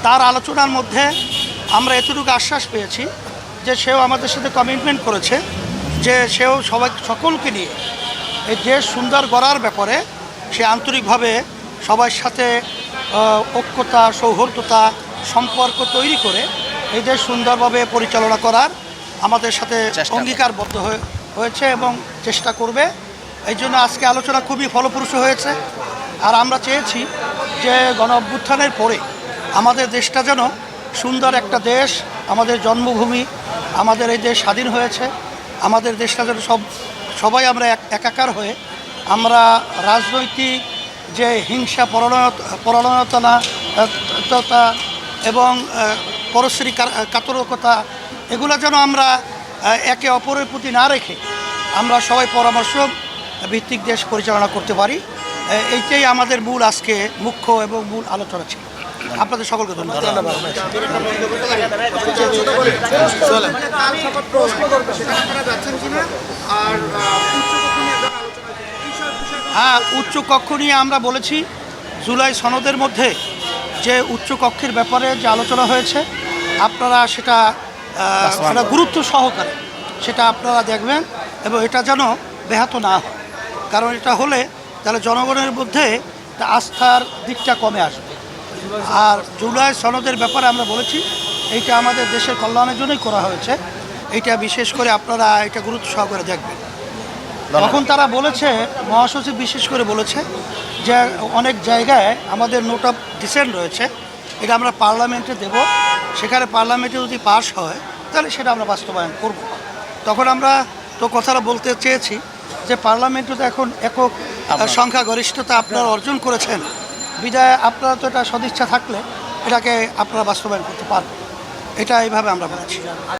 তার আলোচনার মধ্যে আমরা এতটুকু আশ্বাস পেয়েছি যে সেও আমাদের সাথে কমিটমেন্ট করেছে যে সেও সকলকে নিয়ে এই দেশ সুন্দর গড়ার ব্যাপারে সে আন্তরিকভাবে সবার সাথে ঐক্যতা সৌহার্দ্যতা সম্পর্ক তৈরি করে এই দেশ সুন্দরভাবে পরিচালনা করার আমাদের সাথে অঙ্গীকারবদ্ধ হয়েছে এবং চেষ্টা করবে। এই জন্য আজকে আলোচনা খুবই ফলপ্রসূ হয়েছে। আর আমরা চেয়েছি যে গণ অভ্যুত্থানের পরে আমাদের দেশটা যেন সুন্দর একটা দেশ, আমাদের জন্মভূমি, আমাদের এই দেশ স্বাধীন হয়েছে, আমাদের দেশটা যেন সবাই আমরা একাকার হয়ে আমরা রাজনৈতিক যে হিংসা পরায়ণতা এবং পরশ্রী কাতরকতা এগুলো যেন আমরা একে অপরের প্রতি না রেখে আমরা সবাই পরামর্শ ভিত্তিক দেশ পরিচালনা করতে পারি। এইটাই আমাদের মূল আজকে মুখ্য এবং মূল আলোচনা ছিল। আপনাদের সকলকে ধন্যবাদ। হ্যাঁ, উচ্চ কক্ষ নিয়ে আমরা বলেছি জুলাই সনদের মধ্যে যে উচ্চ কক্ষের ব্যাপারে যে আলোচনা হয়েছে আপনারা সেটা গুরুত্ব সহকারে সেটা আপনারা দেখবেন এবং এটা যেন ব্যাহত না হয়, কারণ এটা হলে তাহলে জনগণের মধ্যে আস্থার দিকটা কমে আসবে। আর জুলাই সনদের ব্যাপারে আমরা বলেছি এইটা আমাদের দেশের কল্যাণের জন্যই করা হয়েছে, এইটা বিশেষ করে আপনারা এটা গুরুত্ব সহকারে দেখবেন। তখন তারা বলেছে, মহাসচিব বিশেষ করে বলেছে যে অনেক জায়গায় আমাদের নোট অফ ডিসেন্ট রয়েছে, এটা আমরা পার্লামেন্টে দেব, সেখানে পার্লামেন্টে যদি পাস হয় তাহলে সেটা আমরা বাস্তবায়ন করব। তখন আমরা তো কথাটা বলতে চেয়েছি যে পার্লামেন্টে তো এখন একক সংখ্যাগরিষ্ঠতা আপনারা অর্জন করেছেন, বিদায় আপনারা তো এটা সদিচ্ছা থাকলে এটাকে আপনারা বাস্তবায়ন করতে পারবেন, এটা এইভাবে আমরা বলেছি।